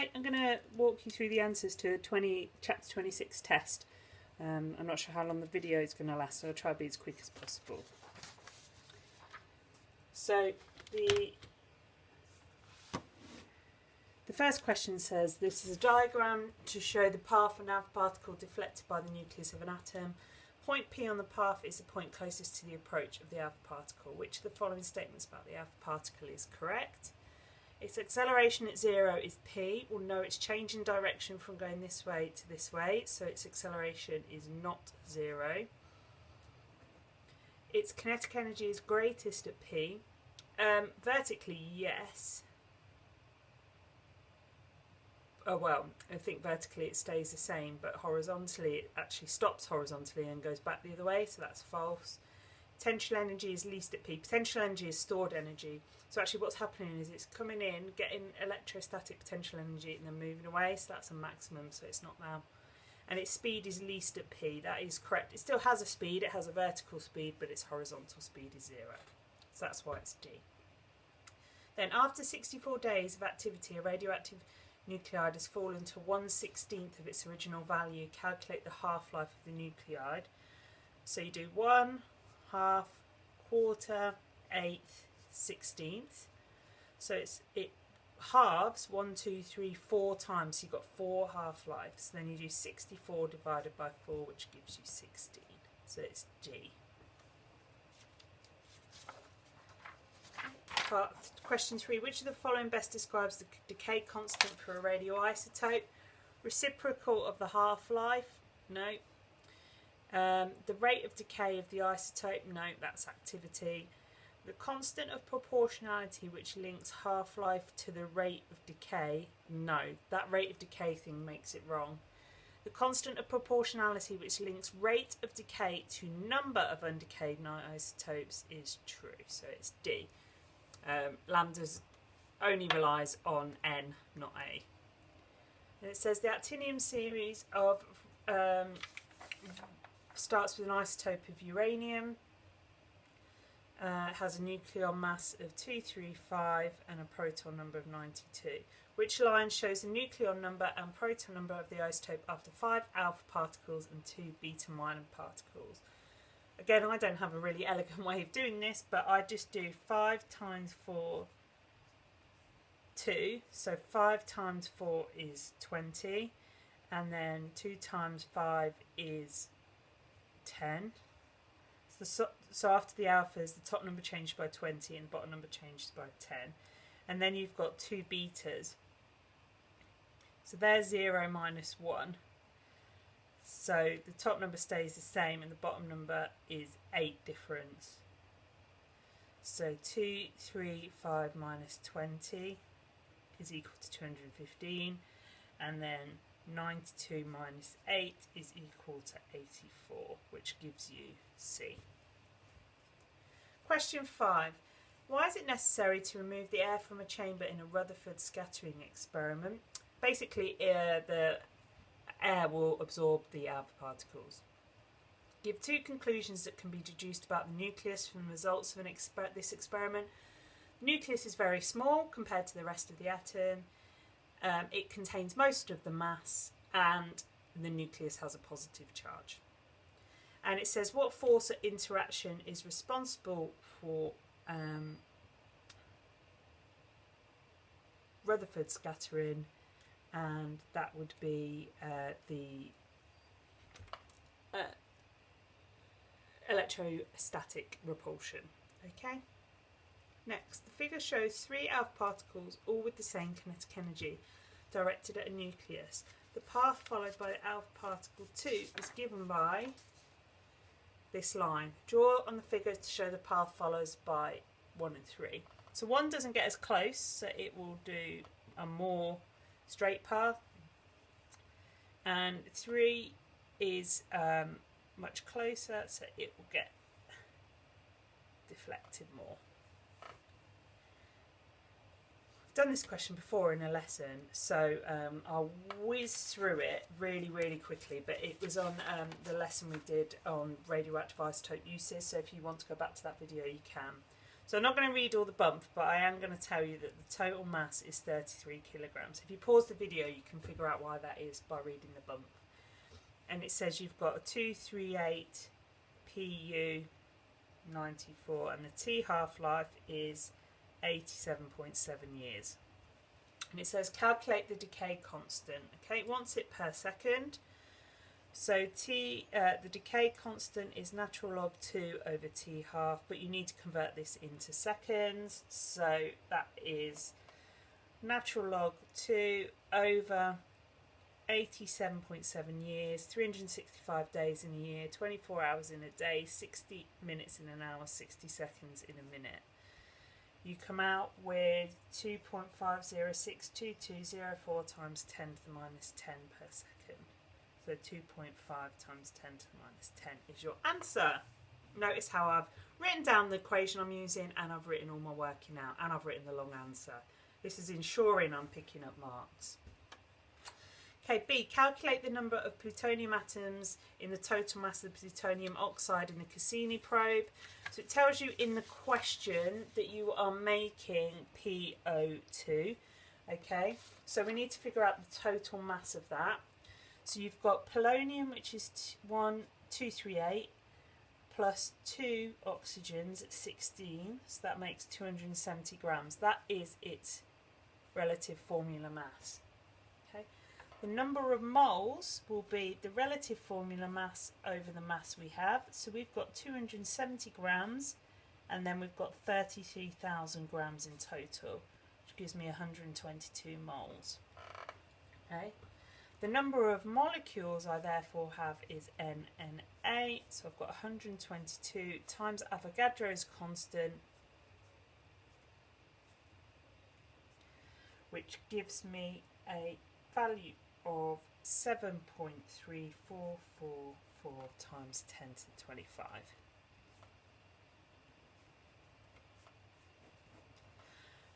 Okay, I'm going to walk you through the answers to chapter 26 test. I'm not sure how long the video is going to last, so I'll try to be as quick as possible. So the first question says, this is a diagram to show the path of an alpha particle deflected by the nucleus of an atom. Point P on the path is the point closest to the approach of the alpha particle. Which of the following statements about the alpha particle is correct? Its acceleration at 0 is p. We'll know it's changing direction from going this way to this way, so its acceleration is not 0. Its kinetic energy is greatest at p. Vertically, yes. Oh well, I think vertically it stays the same, but horizontally it actually stops horizontally and goes back the other way, so that's false. Potential energy is least at p. Potential energy is stored energy. So actually what's happening is it's coming in, getting electrostatic potential energy and then moving away, so that's a maximum, so it's not now. And its speed is least at p. That is correct. It still has a speed, it has a vertical speed, but its horizontal speed is 0. So that's why it's D. Then after 64 days of activity, a radioactive nuclide has fallen to 1/16 of its original value. Calculate the half-life of the nuclide. So you do 1, half, quarter, eighth, 16th. So it halves 1, 2, 3, 4 times. So you've got 4 half-lives. Then you do 64 divided by 4, which gives you 16. So it's D. Question 3. Which of the following best describes the decay constant for a radioisotope? Reciprocal of the half-life? No. The rate of decay of the isotope? No, that's activity. The constant of proportionality which links half-life to the rate of decay? No, that rate of decay thing makes it wrong. The constant of proportionality which links rate of decay to number of undecayed isotopes is true, so it's D. Lambda's only relies on N, not A. And it says the actinium series of starts with an isotope of uranium. It has a nucleon mass of 235 and a proton number of 92. Which line shows the nucleon number and proton number of the isotope after 5 alpha particles and 2 beta minor particles? Again, I don't have a really elegant way of doing this, but I just do 5 times 4, 2. So 5 times 4 is 20, and then 2 times 5 is 10. So after the alphas, the top number changes by 20 and the bottom number changes by 10. And then you've got 2 betas. So there's 0 minus 1. So the top number stays the same and the bottom number is 8 difference. So 2, 3, 5 minus 20 is equal to 215. And then 92 minus 8 is equal to 84, which gives you C. Question 5. Why is it necessary to remove the air from a chamber in a Rutherford scattering experiment? Basically, the air will absorb the alpha particles. Give 2 conclusions that can be deduced about the nucleus from the results of this experiment. The nucleus is very small compared to the rest of the atom. It contains most of the mass, and the nucleus has a positive charge. And it says what force or interaction is responsible for Rutherford scattering, and that would be the electrostatic repulsion. Okay. Next, the figure shows 3 alpha particles, all with the same kinetic energy, directed at a nucleus. The path followed by the alpha particle 2 is given by this line. Draw on the figure to show the path follows by 1 and 3. So 1 doesn't get as close, so it will do a more straight path. And 3 is much closer, so it will get deflected more. I've done this question before in a lesson, so I'll whiz through it really quickly, but it was on the lesson we did on radioactive isotope uses, so if you want to go back to that video you can. So I'm not going to read all the bump, but I am going to tell you that the total mass is 33 kilograms. If you pause the video, you can figure out why that is by reading the bump. And it says you've got a 238 Pu 94, and the T half-life is 87.7 years. And it says calculate the decay constant. Okay, it wants it per second. So the decay constant is natural log 2 over T half, but you need to convert this into seconds. So that is natural log 2 over 87.7 years, 365 days in a year, 24 hours in a day, 60 minutes in an hour, 60 seconds in a minute. You come out with 2.506224 times 10 to the minus 10 per second. So 2.5 times 10 to the minus 10 is your answer. Notice how I've written down the equation I'm using, and I've written all my working out, and I've written the long answer. This is ensuring I'm picking up marks. Okay, B, calculate the number of plutonium atoms in the total mass of the plutonium oxide in the Cassini probe. So it tells you in the question that you are making PO2. Okay, so we need to figure out the total mass of that. So you've got polonium, which is 238, plus 2 oxygens at 16, so that makes 270 grams. That is its relative formula mass. Okay. The number of moles will be the relative formula mass over the mass we have. So we've got 270 grams, and then we've got 33,000 grams in total, which gives me 122 moles. Okay. The number of molecules I therefore have is NNA, so I've got 122 times Avogadro's constant, which gives me a value of 7.3444 times 10 to the 25.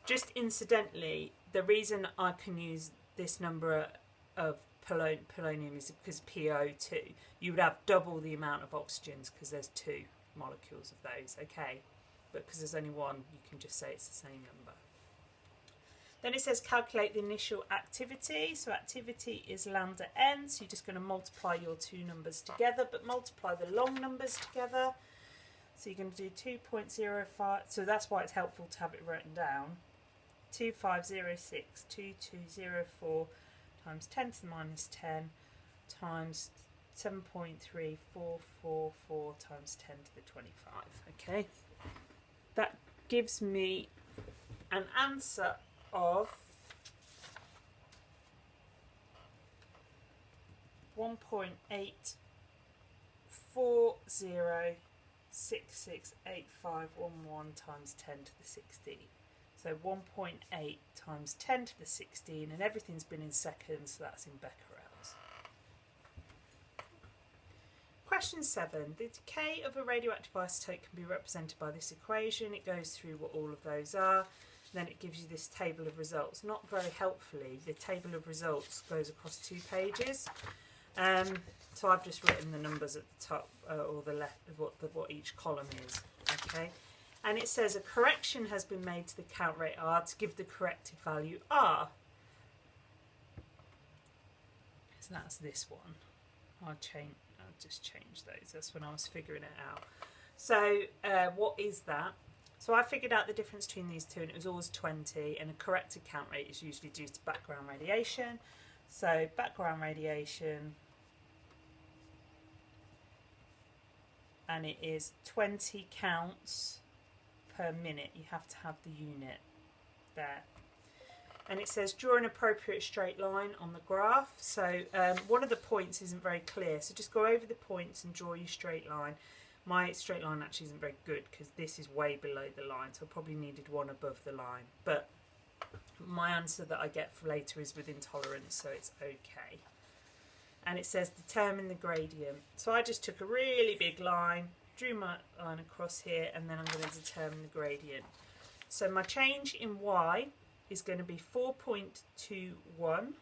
Just incidentally, the reason I can use this number of polonium is because PO2, you would have double the amount of oxygens because there's 2 molecules of those, okay? But because there's only one, you can just say it's the same number. Then it says calculate the initial activity. So activity is lambda n, so you're just going to multiply your 2 numbers together, but multiply the long numbers together. So you're going to do 2.05, so that's why it's helpful to have it written down. 2506, 2204 times 10 to the minus 10 times 7.3444 times 10 to the 25. Okay, that gives me an answer of 1.8406685511 times 10 to the 16. So 1.8 times 10 to the 16, and everything's been in seconds, so that's in becquerels. Question 7. The decay of a radioactive isotope can be represented by this equation. It goes through what all of those are. Then it gives you this table of results. Not very helpfully, the table of results goes across 2 pages. So I've just written the numbers at the top, or the left of what each column is. Okay. And it says a correction has been made to the count rate R to give the corrected value R. So that's this one. I'll just change those. That's when I was figuring it out. So what is that? So I figured out the difference between these two, and it was always 20, and a corrected count rate is usually due to background radiation. So background radiation, and it is 20 counts per minute. You have to have the unit there. And it says draw an appropriate straight line on the graph. So one of the points isn't very clear, so just go over the points and draw your straight line. My straight line actually isn't very good because this is way below the line, so I probably needed one above the line. But my answer that I get for later is within tolerance, so it's okay. And it says determine the gradient. So I just took a really big line, drew my line across here, and then I'm going to determine the gradient. So my change in y is going to be 4.21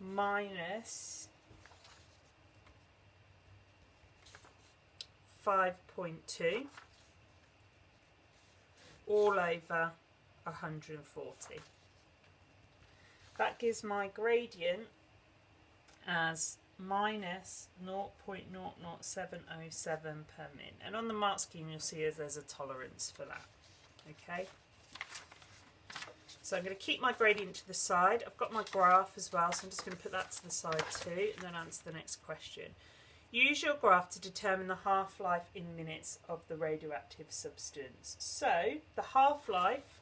minus 5.2. all over 140. That gives my gradient as minus 0.00707 per min. And on the mark scheme you'll see there's a tolerance for that. Okay. So I'm going to keep my gradient to the side. I've got my graph as well, so I'm just going to put that to the side too, and then answer the next question. Use your graph to determine the half-life in minutes of the radioactive substance. So the half-life,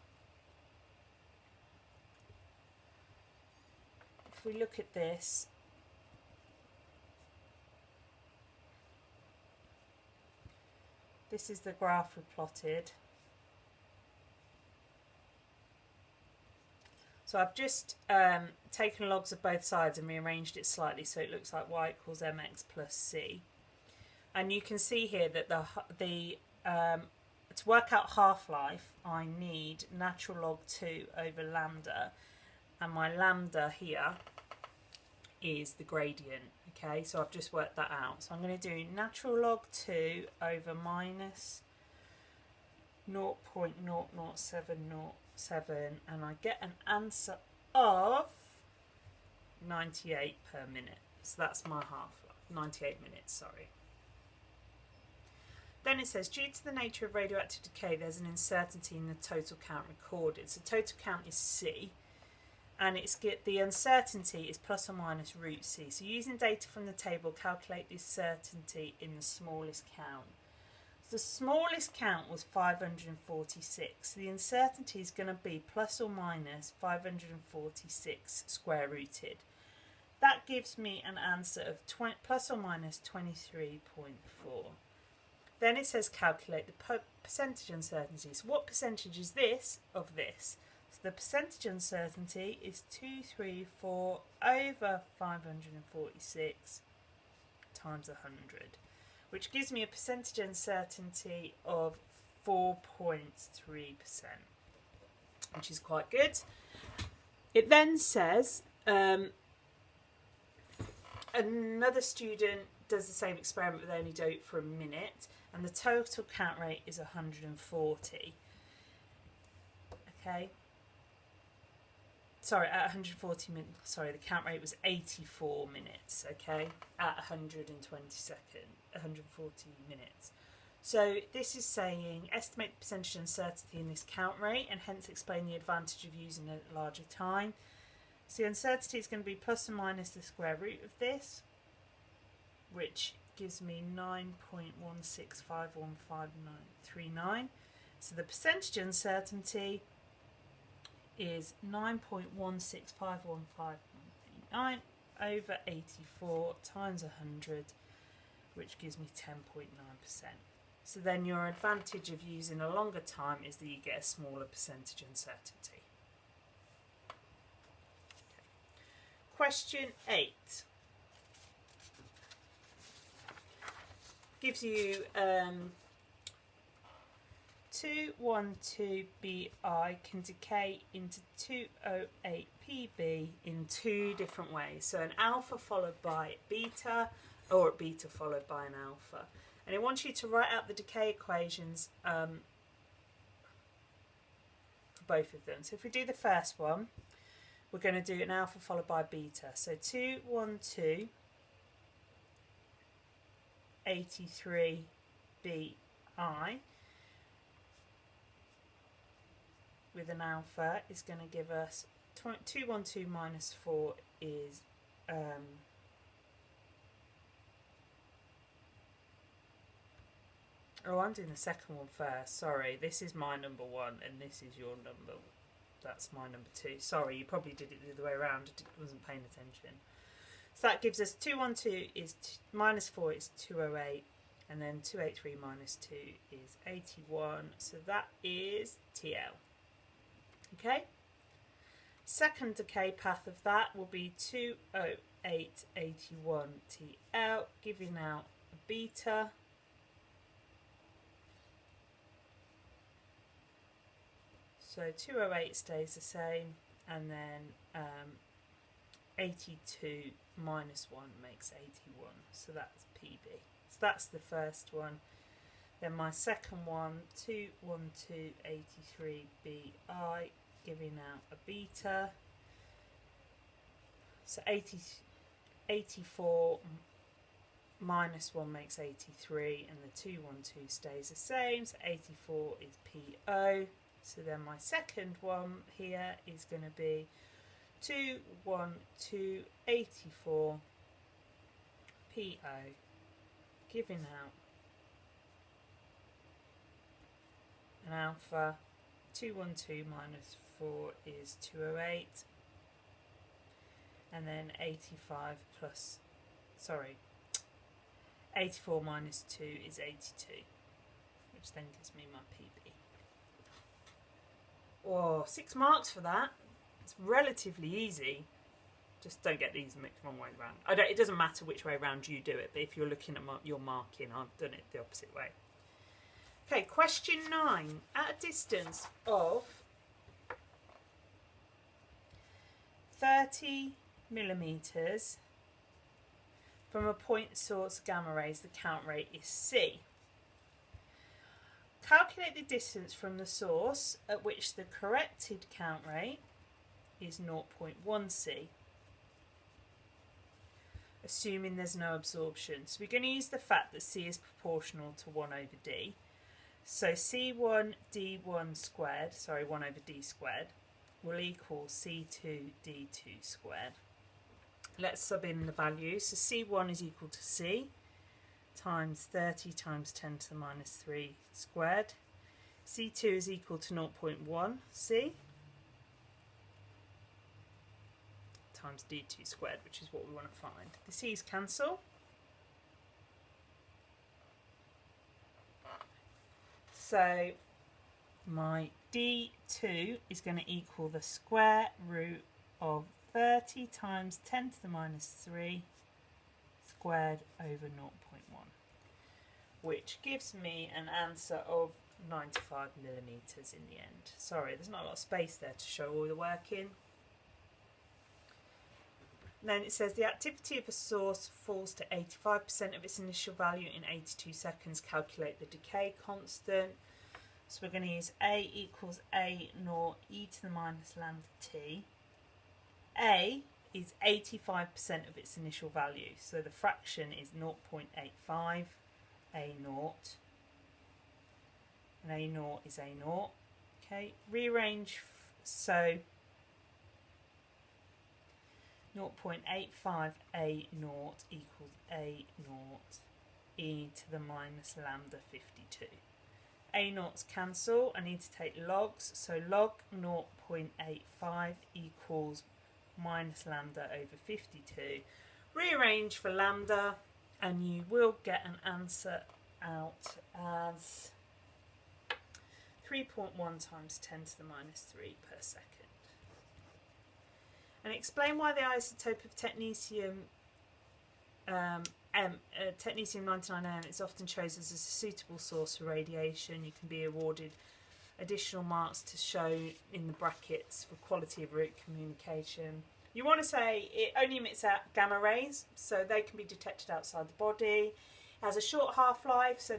if we look at this, this is the graph we plotted. So I've just taken logs of both sides and rearranged it slightly so it looks like y equals mx plus c. And you can see here that to work out half-life, I need natural log 2 over lambda. And my lambda here is the gradient. Okay, so I've just worked that out. So I'm going to do natural log 2 over minus 0.00707, and I get an answer of 98 per minute. So that's my half-life, 98 minutes, sorry. Then it says, due to the nature of radioactive decay, there's an uncertainty in the total count recorded. So total count is C, and the uncertainty is plus or minus root C. So using data from the table, calculate the uncertainty in the smallest count. The smallest count was 546. The uncertainty is going to be plus or minus 546 square rooted. That gives me an answer of plus or minus 23.4. Then it says calculate the percentage uncertainty. So what percentage is this of this? So the percentage uncertainty is 234 over 546 times 100. Which gives me a percentage uncertainty of 4.3%, which is quite good. It then says another student does the same experiment but they only do it for a minute, and the total count rate is 140. Okay. Sorry, at 140 minutes, sorry, the count rate was 84 minutes, okay, at 140 minutes. So this is saying estimate the percentage uncertainty in this count rate and hence explain the advantage of using a larger time. So the uncertainty is going to be plus or minus the square root of this, which gives me 9.16515939. So the percentage uncertainty is 9.16515939 over 84 times 100, which gives me 10.9%. So then your advantage of using a longer time is that you get a smaller percentage uncertainty. Okay. Question 8 gives you 212Bi can decay into 208Pb in two different ways. So an alpha followed by beta, or a beta followed by an alpha. And it wants you to write out the decay equations for both of them. So if we do the first one, we're going to do an alpha followed by beta. So 212 83Bi with an alpha is going to give us 212 minus 4 is oh, I'm doing the second one first. Sorry, this is my number 1 and this is your number. That's my number 2. Sorry, you probably did it the other way around. I wasn't paying attention. So that gives us 212 is minus 4 is 208, and then 283 minus 2 is 81. So that is TL. Okay. Second decay path of that will be 20881 TL, giving out a beta. So 208 stays the same, and then 82 minus 1 makes 81. So that's PB. So that's the first one. Then my second one, 21283bi, giving out a beta. So 84 minus 1 makes 83, and the 212 stays the same, so 84 is PO. So then my second one here is going to be 21284 PO, giving out an alpha. 212 minus 4 is 208, and then 84 minus 2 is 82, which then gives me my PB. Oh, 6 marks for that. It's relatively easy. Just don't get these mixed wrong way around. It doesn't matter which way around you do it, but if you're looking at your marking, I've done it the opposite way. Okay, question 9. At a distance of 30 millimeters from a point source gamma rays, the count rate is C. Calculate the distance from the source at which the corrected count rate is 0.1 C, assuming there's no absorption. So we're going to use the fact that C is proportional to 1 over D. So C1 D1 squared, 1 over D squared, will equal C2 D2 squared. Let's sub in the values. So C1 is equal to C times 30 times 10 to the minus 3 squared. C2 is equal to 0.1 C times D2 squared, which is what we want to find. The C's cancel. So my D2 is going to equal the square root of 30 times 10 to the minus 3 squared over 0.1, which gives me an answer of 95 millimeters in the end. Sorry, there's not a lot of space there to show all the work in. Then it says the activity of a source falls to 85% of its initial value in 82 seconds. Calculate the decay constant. So we're going to use A equals A naught e to the minus lambda t. A is 85% of its initial value, so the fraction is 0.85 A naught, and A naught is A naught. Okay, rearrange, so 0.85 A naught equals A naught e to the minus lambda 52. A naughts cancel. I need to take logs, so log 0.85 equals minus lambda over 52. Rearrange for lambda and you will get an answer out as 3.1 times 10 to the minus 3 per second. And explain why the isotope of technetium technetium 99M is often chosen as a suitable source for radiation. You can be awarded additional marks to show in the brackets for quality of root communication. You want to say it only emits out gamma rays, so they can be detected outside the body. It has a short half-life, so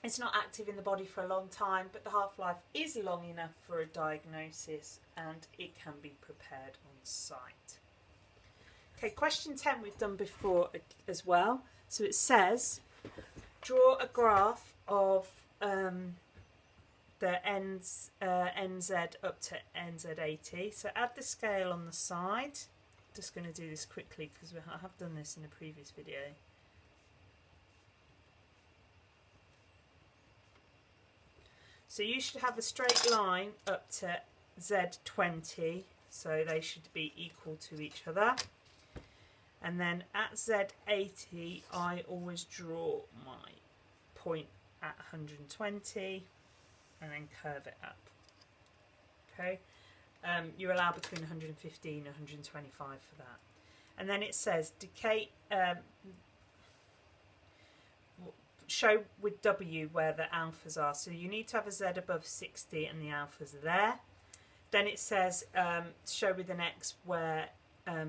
it's not active in the body for a long time, but the half-life is long enough for a diagnosis and it can be prepared on site. Okay, question 10 we've done before as well. So it says, draw a graph of the NZ up to NZ80. So add the scale on the side. Just going to do this quickly because I have done this in a previous video. So you should have a straight line up to Z20, so they should be equal to each other. And then at Z80, I always draw my point at 120 and then curve it up. Okay, you allow between 115 and 125 for that. And then it says decay, show with W where the alphas are. So you need to have a Z above 60 and the alphas are there. Then it says show with an X where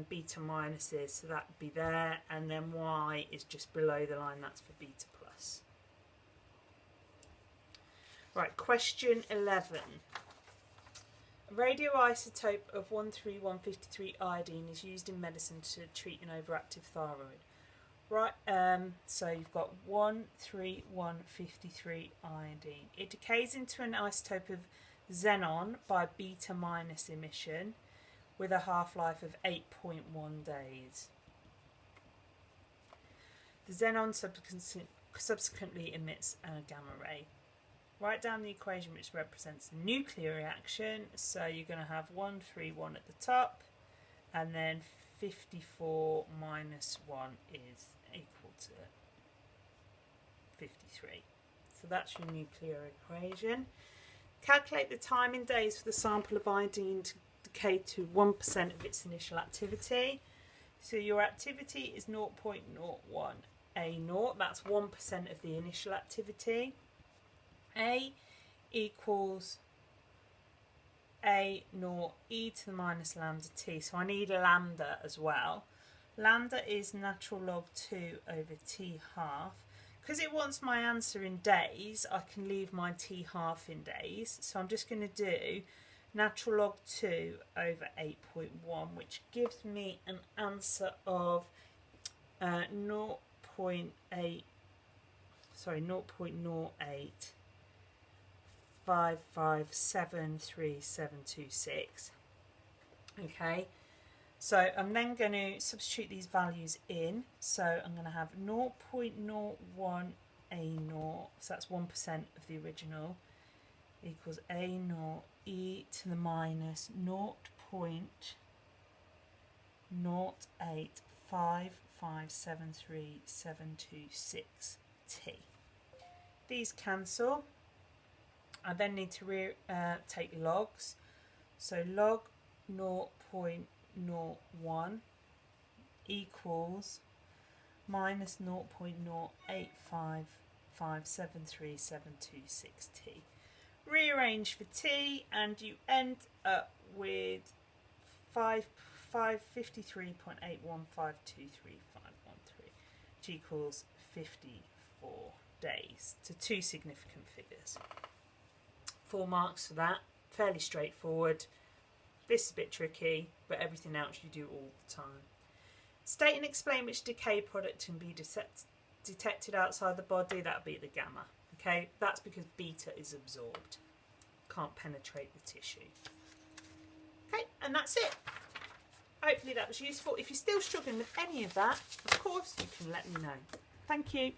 beta minus is, so that would be there, and then Y is just below the line, that's for beta plus. Right, question 11. A radioisotope of 13153 iodine is used in medicine to treat an overactive thyroid. Right, so you've got 13153 iodine. It decays into an isotope of xenon by beta minus emission with a half-life of 8.1 days. The xenon subsequently emits a gamma ray. Write down the equation which represents the nuclear reaction. So you're going to have 131 at the top, and then 54 minus 1 is equal to 53. So that's your nuclear equation. Calculate the time in days for the sample of iodine to decay to 1% of its initial activity. So your activity is 0.01 A0, that's 1% of the initial activity. A equals A0 e to the minus lambda t. So I need a lambda as well. Lambda is natural log 2 over t half. Because it wants my answer in days, I can leave my t half in days. So I'm just going to do natural log 2 over 8.1, which gives me an answer of 0.08 5573726. Okay, so I'm then going to substitute these values in. So I'm going to have 0.01 A0, so that's 1% of the original, equals A0 e to the minus 0.085573726 t. These cancel. I then need to take logs. So log 0.01 equals minus 0.085573726t. Rearrange for t and you end up with 553.81523.513, which equals 54 days to two significant figures. 4 marks for that. Fairly straightforward. This is a bit tricky, but everything else you do all the time. State and explain which decay product can be detected outside the body. That would be the gamma. Okay, that's because beta is absorbed. Can't penetrate the tissue. Okay, and that's it. Hopefully that was useful. If you're still struggling with any of that, of course you can let me know. Thank you.